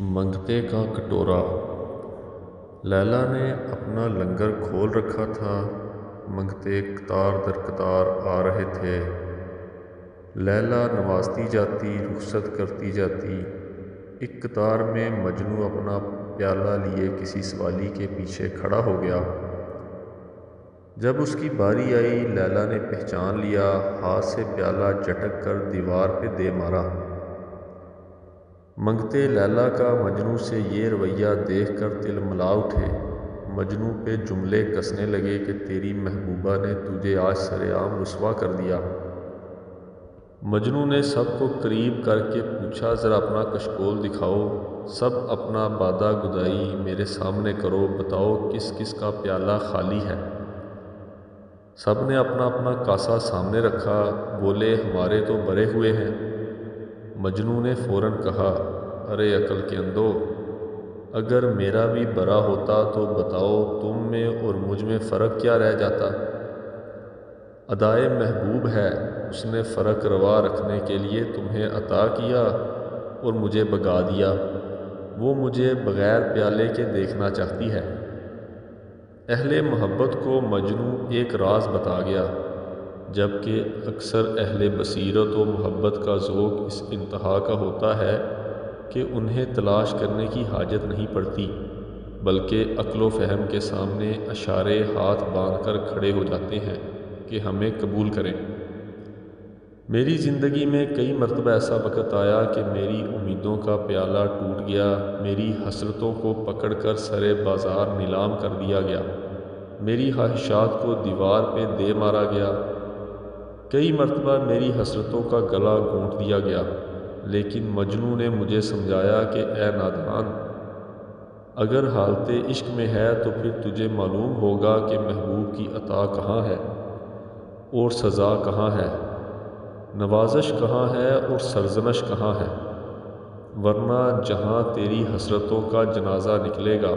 منگتے کا کٹورا۔ لیلا نے اپنا لنگر کھول رکھا تھا۔ منگتے قطار در قطار آ رہے تھے۔ لیلا نوازتی جاتی، رخصت کرتی جاتی۔ ایک قطار میں مجنوں اپنا پیالہ لیے کسی سوالی کے پیچھے کھڑا ہو گیا۔ جب اس کی باری آئی، لیلا نے پہچان لیا، ہاتھ سے پیالہ جھٹک کر دیوار پہ دے مارا۔ منگتے لیلا کا مجنوں سے یہ رویہ دیکھ کر تلملا اٹھے۔ مجنوں پہ جملے کسنے لگے کہ تیری محبوبہ نے تجھے آج سر عام رسوا کر دیا۔ مجنوں نے سب کو قریب کر کے پوچھا، ذرا اپنا کشکول دکھاؤ، سب اپنا بادہ گدائی میرے سامنے کرو، بتاؤ کس کس کا پیالہ خالی ہے۔ سب نے اپنا اپنا کاسہ سامنے رکھا، بولے ہمارے تو بھرے ہوئے ہیں۔ مجنوں نے فوراً کہا، ارے عقل کے اندھو، اگر میرا بھی بھرا ہوتا تو بتاؤ تم میں اور مجھ میں فرق کیا رہ جاتا۔ ادائے محبوب ہے، اس نے فرق روا رکھنے کے لیے تمہیں عطا کیا اور مجھے بھگا دیا۔ وہ مجھے بغیر پیالے کے دیکھنا چاہتی ہے۔ اہل محبت کو مجنوں ایک راز بتا گیا، جبکہ اکثر اہل بصیرت و محبت کا ذوق اس انتہا کا ہوتا ہے کہ انہیں تلاش کرنے کی حاجت نہیں پڑتی، بلکہ عقل و فہم کے سامنے اشارے ہاتھ باندھ کر کھڑے ہو جاتے ہیں کہ ہمیں قبول کریں۔ میری زندگی میں کئی مرتبہ ایسا وقت آیا کہ میری امیدوں کا پیالہ ٹوٹ گیا، میری حسرتوں کو پکڑ کر سرے بازار نیلام کر دیا گیا، میری خواہشات کو دیوار پہ دے مارا گیا۔ کئی مرتبہ میری حسرتوں کا گلا گھونٹ دیا گیا، لیکن مجنوں نے مجھے سمجھایا کہ اے نادان، اگر حالت عشق میں ہے تو پھر تجھے معلوم ہوگا کہ محبوب کی عطا کہاں ہے اور سزا کہاں ہے، نوازش کہاں ہے اور سرزنش کہاں ہے، ورنہ جہاں تیری حسرتوں کا جنازہ نکلے گا،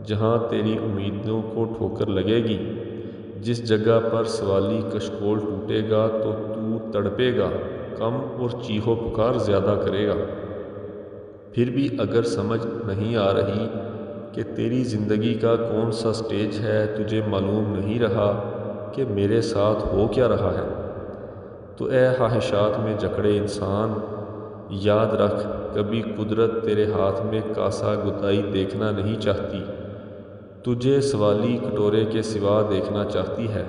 جہاں تیری امیدوں کو ٹھوکر لگے گی، جس جگہ پر سوالی کشکول ٹوٹے گا تو تڑپے گا کم اور چیخو پکار زیادہ کرے گا۔ پھر بھی اگر سمجھ نہیں آ رہی کہ تیری زندگی کا کون سا سٹیج ہے، تجھے معلوم نہیں رہا کہ میرے ساتھ ہو کیا رہا ہے، تو اے خواہشات میں جکڑے انسان، یاد رکھ کبھی قدرت تیرے ہاتھ میں کاسہ گدائی دیکھنا نہیں چاہتی، تجھے سوالی کٹورے کے سوا دیکھنا چاہتی ہے۔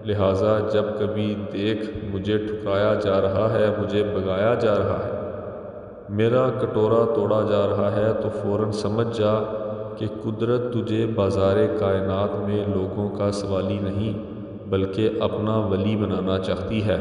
لہٰذا جب کبھی دیکھ مجھے ٹھکرایا جا رہا ہے، مجھے بھگایا جا رہا ہے، میرا کٹورا توڑا جا رہا ہے، تو فوراً سمجھ جا کہ قدرت تجھے بازار کائنات میں لوگوں کا سوالی نہیں بلکہ اپنا ولی بنانا چاہتی ہے۔